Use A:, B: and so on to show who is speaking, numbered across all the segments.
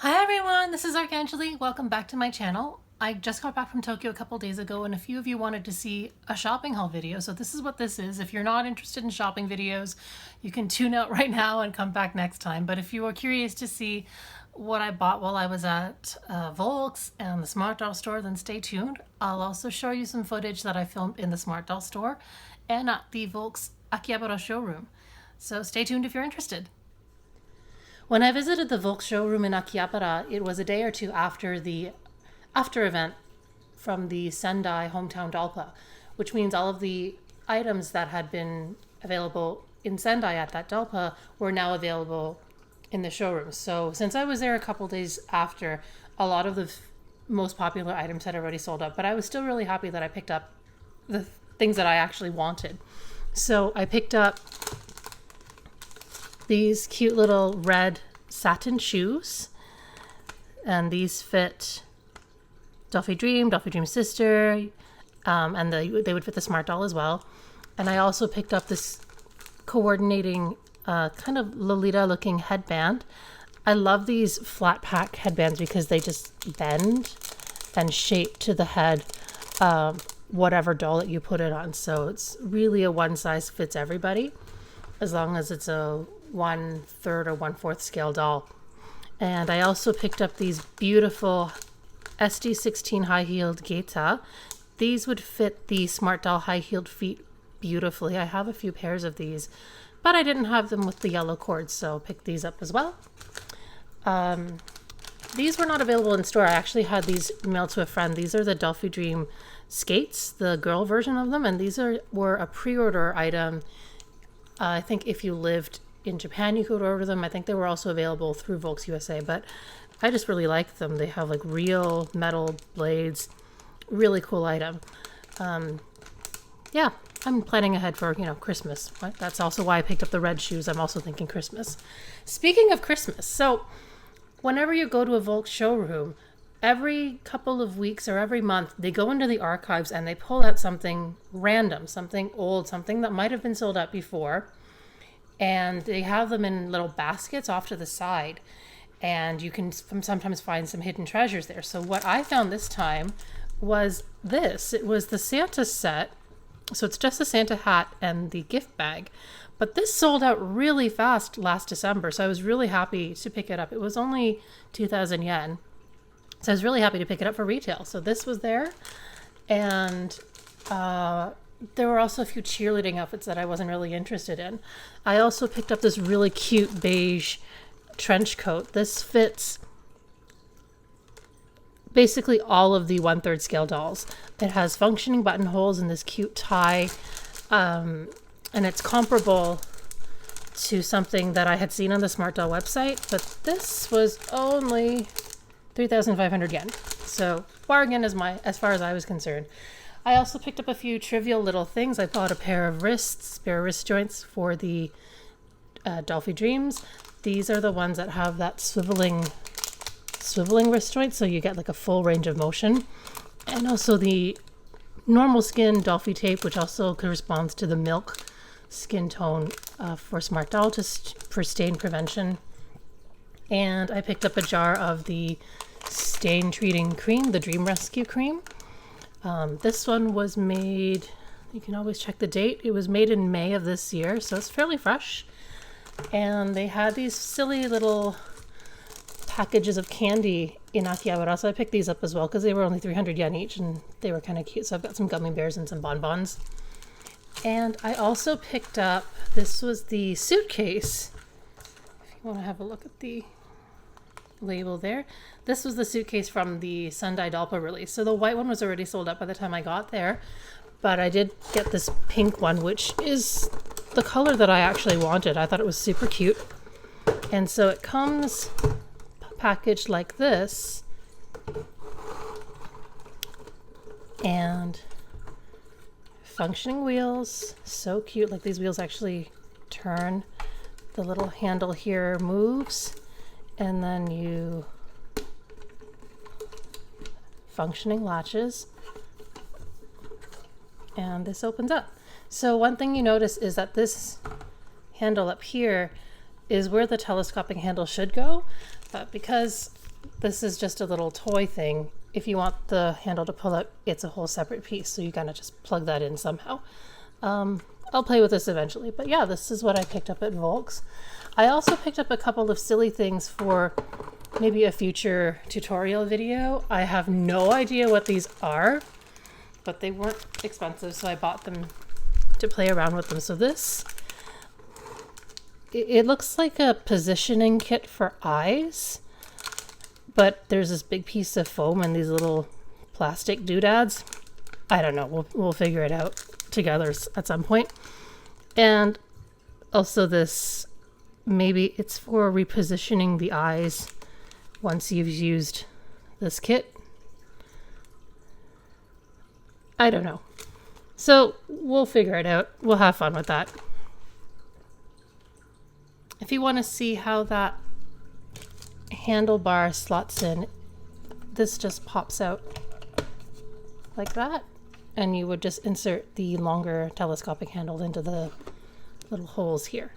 A: Hi everyone, this is Archangeli. Welcome back to my channel. I just got back from Tokyo a couple days ago and a few of you wanted to see a shopping haul video. So this is what this is. If you're not interested in shopping videos, you can tune out right now and come back next time. But if you are curious to see what I bought while I was at Volks and the Smart Doll store, then stay tuned. I'll also show you some footage that I filmed in the Smart Doll store and at the Volks Akihabara showroom. So stay tuned if you're interested. When I visited the Volks showroom in Akihabara, it was a day or two after the after event from the Sendai hometown Dolpa, which means all of the items that had been available in Sendai at that Dolpa were now available in the showroom. So since I was there a couple days after, a lot of the most popular items had already sold out, but I was still really happy that I picked up the things that I actually wanted. So I picked up these cute little red satin shoes, and these fit Dolphy Dream Sister, and they would fit the Smart Doll as well. And I also picked up this coordinating kind of Lolita looking headband. I love these flat pack headbands because they just bend and shape to the head whatever doll that you put it on. So it's really a one size fits everybody, as long as it's a 1/3 or 1/4 scale doll. And I also picked up these beautiful SD16 high-heeled Geita. These would fit the Smart Doll high-heeled feet beautifully. I have a few pairs of these, but I didn't have them with the yellow cords, so picked these up as well. These were not available in store. I actually had these mailed to a friend. These are the Dolphy Dream skates, the girl version of them, and these were a pre-order item. I think if you lived in Japan, you could order them. I think they were also available through Volks USA, but I just really like them. They have like real metal blades, really cool item. Yeah, I'm planning ahead for, Christmas. Right? That's also why I picked up the red shoes. I'm also thinking Christmas. Speaking of Christmas, so whenever you go to a Volks showroom, every couple of weeks or every month, they go into the archives and they pull out something random, something old, something that might have been sold out before. And they have them in little baskets off to the side. And you can sometimes find some hidden treasures there. So what I found this time was this. It was the Santa set. So it's just the Santa hat and the gift bag. But this sold out really fast last December. So I was really happy to pick it up. It was only 2,000 yen. So I was really happy to pick it up for retail. So this was there. And there were also a few cheerleading outfits that I wasn't really interested in. I also picked up this really cute beige trench coat. This fits basically all of the 1/3 scale dolls. It has functioning buttonholes and this cute tie, and it's comparable to something that I had seen on the Smart Doll website, but this was only 3,500 yen. So bargain as far as I was concerned. I also picked up a few trivial little things. I bought a pair of spare wrist joints for the Dolphy Dreams. These are the ones that have that swiveling wrist joint, so you get like a full range of motion. And also the normal skin Dolphy tape, which also corresponds to the milk skin tone for Smart Doll, just for stain prevention. And I picked up a jar of the stain treating cream, the Dream Rescue cream. This one was made, you can always check the date. It was made in May of this year, so it's fairly fresh. And they had these silly little packages of candy in Akihabara, so I picked these up as well because they were only 300 yen each and they were kind of cute. So I've got some gummy bears and some bonbons. And I also picked up, this was the suitcase. If you want to have a look at the label there. This was the suitcase from the Sendai Dolpa release. So the white one was already sold out by the time I got there, but I did get this pink one, which is the color that I actually wanted. I thought it was super cute. And so it comes packaged like this, and functioning wheels, so cute. Like these wheels actually turn. The little handle here moves, and then you functioning latches, and this opens up. So one thing you notice is that this handle up here is where the telescopic handle should go, but because this is just a little toy thing. If you want the handle to pull up, it's a whole separate piece, so you kind of just plug that in somehow. I'll play with this eventually, but yeah, this is what I picked up at Volks. I also picked up a couple of silly things for maybe a future tutorial video. I have no idea what these are, but they weren't expensive, so I bought them to play around with them. So this, it looks like a positioning kit for eyes, but there's this big piece of foam and these little plastic doodads. I don't know, we'll figure it out together at some point. And also this, maybe it's for repositioning the eyes once you've used this kit. I don't know. So we'll figure it out. We'll have fun with that. If you want to see how that handlebar slots in, this just pops out like that, and you would just insert the longer telescopic handle into the little holes here.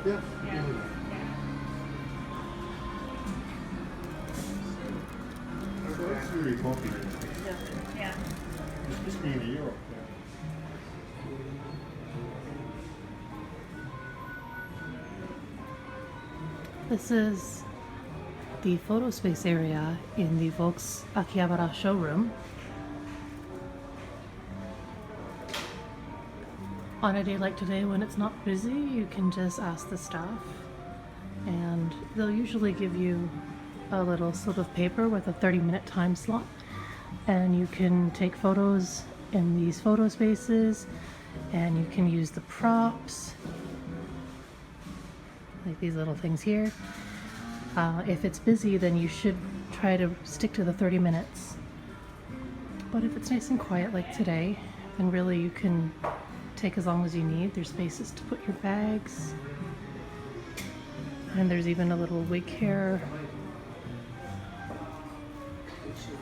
B: Yeah.
C: Yeah.
B: That's really popular.
C: Yeah.
B: Especially in Europe.
A: This is the photo space area in the Volks Akihabara showroom. On a day like today when it's not busy, you can just ask the staff and they'll usually give you a little slip of paper with a 30-minute time slot, and you can take photos in these photo spaces and you can use the props like these little things here. If it's busy, then you should try to stick to the 30 minutes, but if it's nice and quiet like today, then really you can take as long as you need. There's spaces to put your bags, and there's even a little wig hair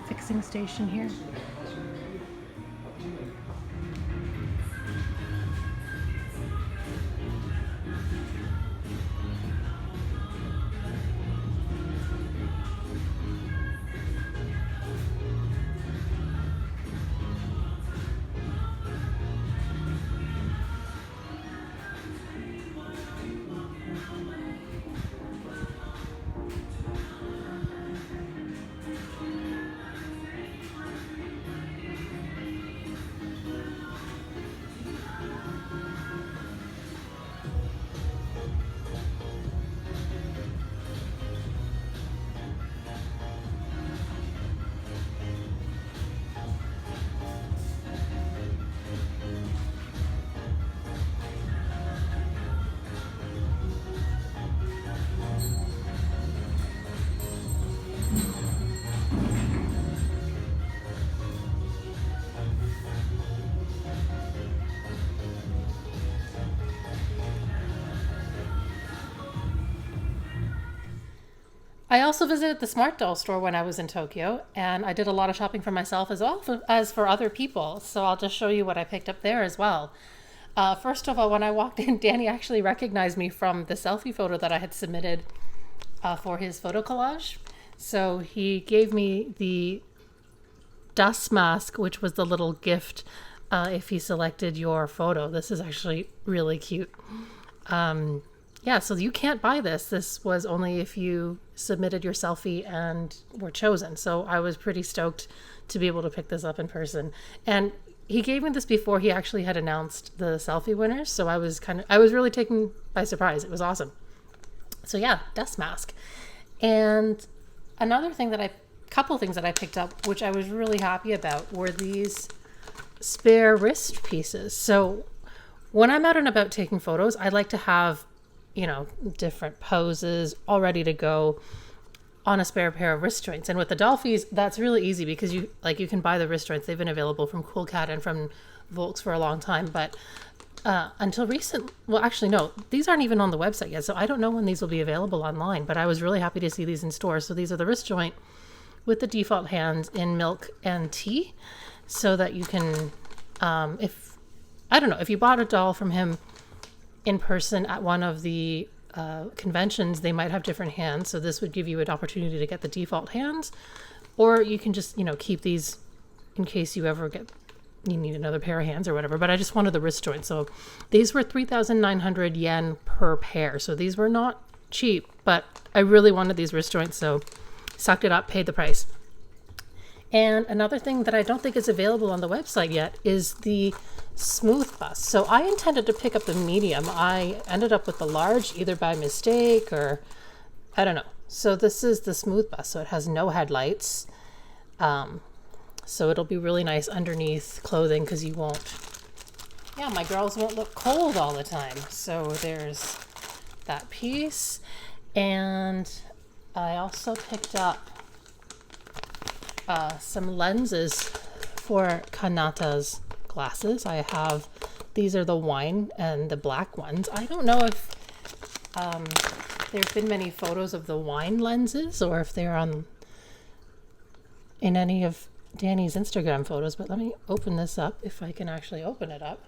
A: fixing station here. I also visited the Smart Doll store when I was in Tokyo, and I did a lot of shopping for myself as well as for other people. So I'll just show you what I picked up there as well. First of all, when I walked in, Danny actually recognized me from the selfie photo that I had submitted for his photo collage. So he gave me the dust mask, which was the little gift if he selected your photo. This is actually really cute. Yeah, so you can't buy this. This was only if you submitted your selfie and were chosen. So I was pretty stoked to be able to pick this up in person. And he gave me this before he actually had announced the selfie winners. So I was really taken by surprise. It was awesome. So yeah, dust mask. And another thing couple things that I picked up, which I was really happy about, were these spare wrist pieces. So when I'm out and about taking photos, I like to have, different poses all ready to go on a spare pair of wrist joints. And with the Dolphies, that's really easy because you can buy the wrist joints. They've been available from Cool Cat and from Volks for a long time. But until recent, well, actually, no, these aren't even on the website yet. So I don't know when these will be available online, but I was really happy to see these in stores. So these are the wrist joint with the default hands in milk and tea, so that you can, if you bought a doll from him in person at one of the conventions, they might have different hands. So this would give you an opportunity to get the default hands, or you can just, keep these in case you need another pair of hands or whatever. But I just wanted the wrist joint. So these were 3,900 yen per pair. So these were not cheap, but I really wanted these wrist joints. So sucked it up, paid the price. And another thing that I don't think is available on the website yet is the smooth bust. So I intended to pick up the medium. I ended up with the large, either by mistake or I don't know. So this is the smooth bust. So it has no headlights. So it'll be really nice underneath clothing because my girls won't look cold all the time. So there's that piece. And I also picked up some lenses for Kanata's glasses. These are the wine and the black ones. I don't know if there's been many photos of the wine lenses or if they're in any of Danny's Instagram photos, but let me open this up if I can actually open it up.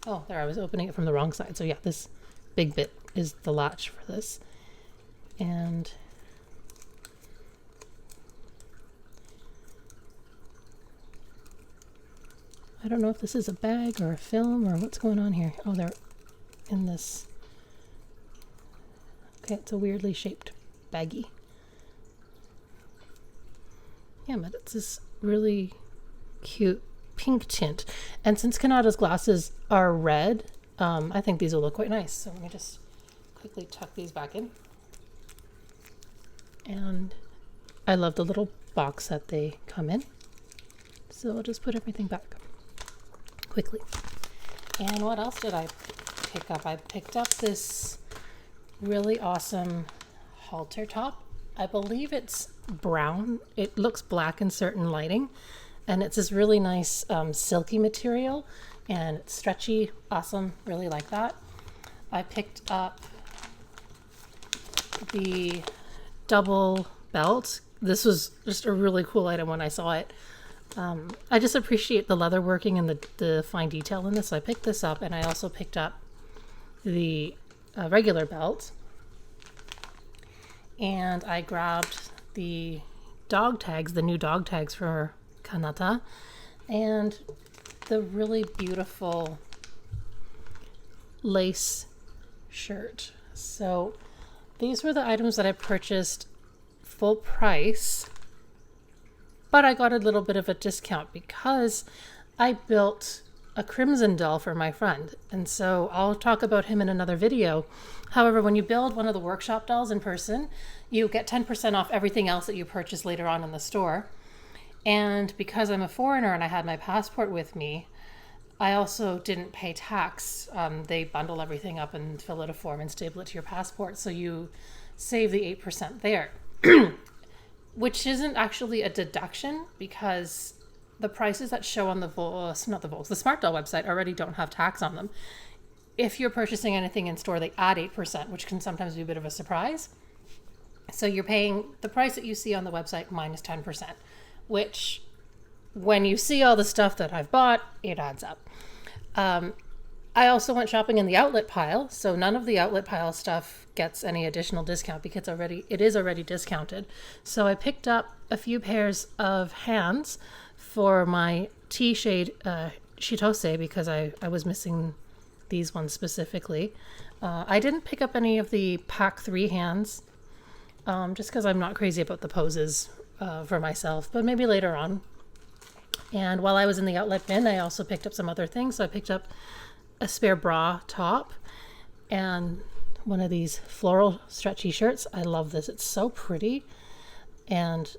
A: Oh, there, I was opening it from the wrong side. So yeah, this big bit is the latch for this. And I don't know if this is a bag or a film or what's going on here. Oh, they're in this. Okay, it's a weirdly shaped baggie. Yeah, but it's this really cute pink tint. And since Kanata's glasses are red, I think these will look quite nice. So let me just quickly tuck these back in. And I love the little box that they come in. So I'll just put everything back quickly. And what else did I pick up? I picked up this really awesome halter top. I believe it's brown. It looks black in certain lighting. And it's this really nice silky material. And it's stretchy, awesome, really like that. I picked up the double belt. This was just a really cool item when I saw it. I just appreciate the leather working and the fine detail in this. So I picked this up, and I also picked up the regular belt. And I grabbed the dog tags, the new dog tags for Kanata, and the really beautiful lace shirt. So these were the items that I purchased full price, but I got a little bit of a discount because I built a crimson doll for my friend. And so I'll talk about him in another video. However, when you build one of the workshop dolls in person, you get 10% off everything else that you purchase later on in the store. And because I'm a foreigner and I had my passport with me, I also didn't pay tax. They bundle everything up and fill out a form and staple it to your passport. So you save the 8% there, which isn't actually a deduction because the prices that show on the Smart Doll website already don't have tax on them. if you're purchasing anything in store, they add 8%, which can sometimes be a bit of a surprise. So you're paying the price that you see on the website minus 10%, which when you see all the stuff that I've bought, it adds up. I also went shopping in the outlet pile, so none of the outlet pile stuff gets any additional discount because it is already discounted. So I picked up a few pairs of hands for my tea shade Shitose because I was missing these ones specifically. I didn't pick up any of the pack 3 hands just because I'm not crazy about the poses for myself, but maybe later on. And while I was in the outlet bin, I also picked up some other things. So I picked up a spare bra top and one of these floral stretchy shirts. I love this. It's so pretty. And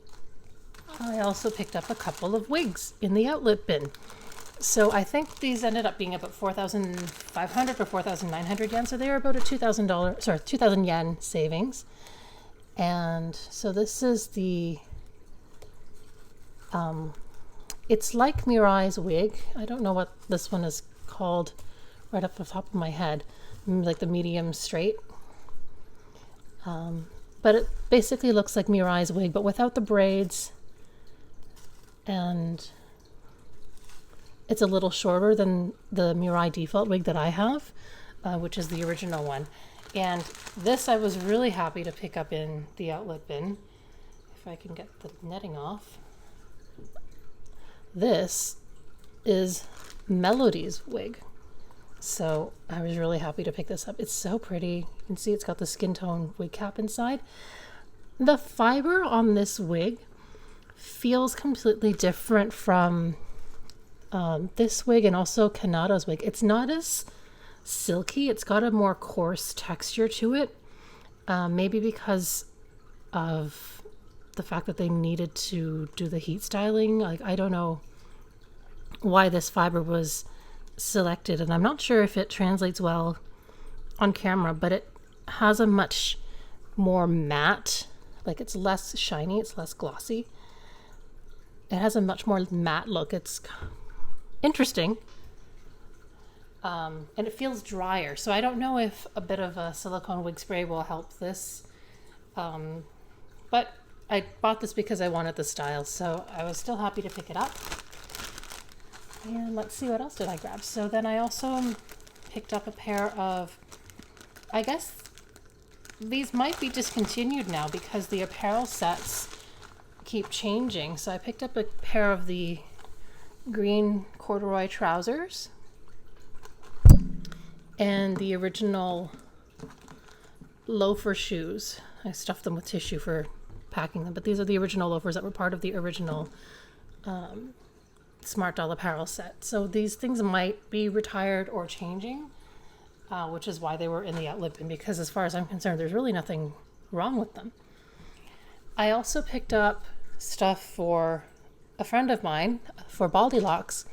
A: I also picked up a couple of wigs in the outlet bin. So I think these ended up being about 4,500 or 4,900 yen. So they were about a 2,000 yen savings. And so this is the, it's like Mirai's wig. I don't know what this one is called right off the top of my head, like the medium straight. But it basically looks like Mirai's wig, but without the braids. And it's a little shorter than the Mirai default wig that I have, which is the original one. And this I was really happy to pick up in the outlet bin. If I can get the netting off. This is Melody's wig. So I was really happy to pick this up. It's so pretty. You can see it's got the skin tone wig cap inside. The fiber on this wig feels completely different from this wig and also Kanada's wig. It's not as silky. It's got a more coarse texture to it. Maybe because of the fact that they needed to do the heat styling. Like, I don't know why this fiber was selected, and I'm not sure if it translates well on camera, but it has a much more matte, like it's less shiny, it's less glossy. It has a much more matte look. It's interesting. And it feels drier. So I don't know if a bit of a silicone wig spray will help this. But I bought this because I wanted the style, so I was still happy to pick it up. And let's see, what else did I grab? So then I also picked up a pair of, I guess these might be discontinued now because the apparel sets keep changing. So I picked up a pair of the green corduroy trousers and the original loafer shoes. I stuffed them with tissue for packing them, but these are the original loafers that were part of the original Smart Doll apparel set. So these things might be retired or changing, which is why they were in the outlet bin, because as far as I'm concerned, there's really nothing wrong with them. I also picked up stuff for a friend of mine for Baldy Locks.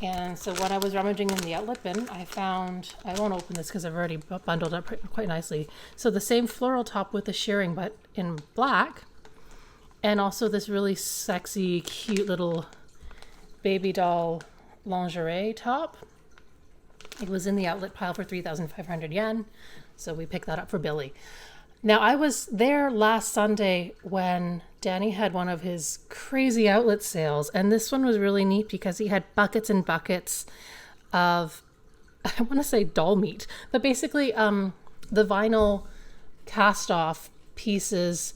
A: And so when I was rummaging in the outlet bin, I found, I won't open this because I've already bundled up quite nicely. So the same floral top with the shearing, but in black. And also this really sexy, cute little baby doll lingerie top. It was in the outlet pile for 3,500 yen. So we picked that up for Billy. Now I was there last Sunday when Danny had one of his crazy outlet sales. And this one was really neat because he had buckets and buckets of, I want to say doll meat, but basically the vinyl cast off pieces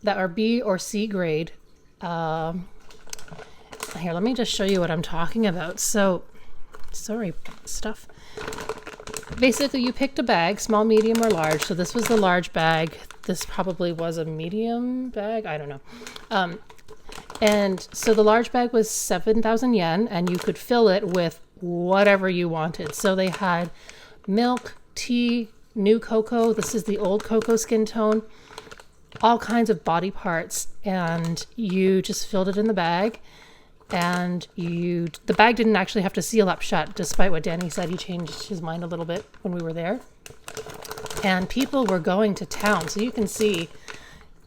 A: that are B or C grade. Here, let me just show you what I'm talking about. So, sorry, stuff. Basically, you picked a bag, small, medium, or large. So this was the large bag. This probably was a medium bag. I don't know. And so the large bag was 7,000 yen, and you could fill it with whatever you wanted. So they had milk, tea, new cocoa. This is the old cocoa skin tone. All kinds of body parts, and you just filled it in the bag. And the bag didn't actually have to seal up shut, despite what Danny said. He changed his mind a little bit when we were there. And people were going to town. So you can see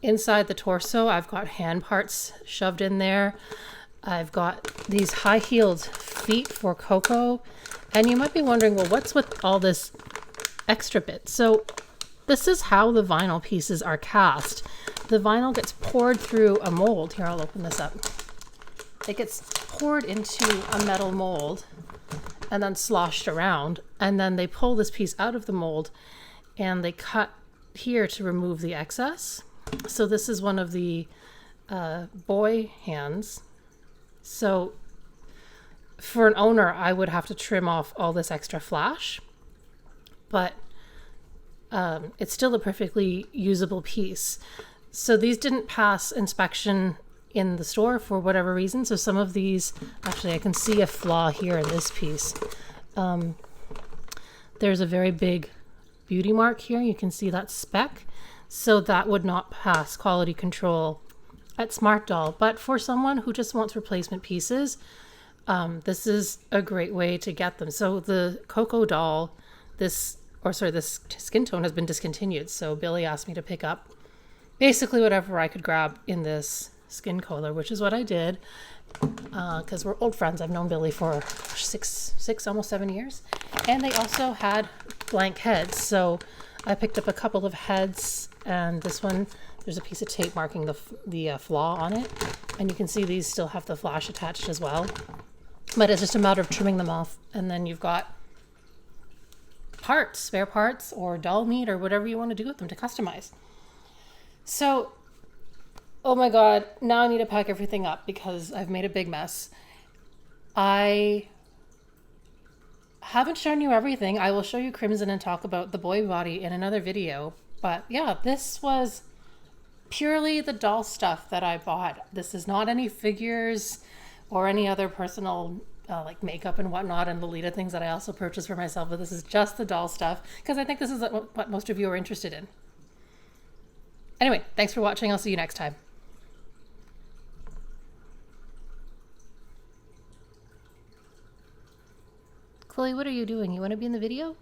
A: inside the torso, I've got hand parts shoved in there. I've got these high-heeled feet for Coco. And you might be wondering, well, what's with all this extra bit? So this is how the vinyl pieces are cast. The vinyl gets poured through a mold. Here, I'll open this up. It gets poured into a metal mold and then sloshed around. And then they pull this piece out of the mold and they cut here to remove the excess. So this is one of the boy hands. So for an owner, I would have to trim off all this extra flash, but it's still a perfectly usable piece. So these didn't pass inspection in the store for whatever reason. So some of these, actually I can see a flaw here in this piece. There's a very big beauty mark here. You can see that speck. So that would not pass quality control at Smart Doll. But for someone who just wants replacement pieces, this is a great way to get them. So the Cocoa doll, this skin tone has been discontinued. So Billy asked me to pick up basically whatever I could grab in this skin color, which is what I did, because we're old friends. I've known Billy for six, almost 7 years. And they also had blank heads. So I picked up a couple of heads, and this one, there's a piece of tape marking the flaw on it. And you can see these still have the flash attached as well. But it's just a matter of trimming them off. And then you've got parts, spare parts, or doll meat, or whatever you want to do with them to customize. So, oh my God, now I need to pack everything up because I've made a big mess. I haven't shown you everything. I will show you Crimson and talk about the boy body in another video. But yeah, this was purely the doll stuff that I bought. This is not any figures or any other personal like makeup and whatnot and Lolita things that I also purchased for myself. But this is just the doll stuff because I think this is what most of you are interested in. Anyway, thanks for watching. I'll see you next time. Chloe, what are you doing? You want to be in the video?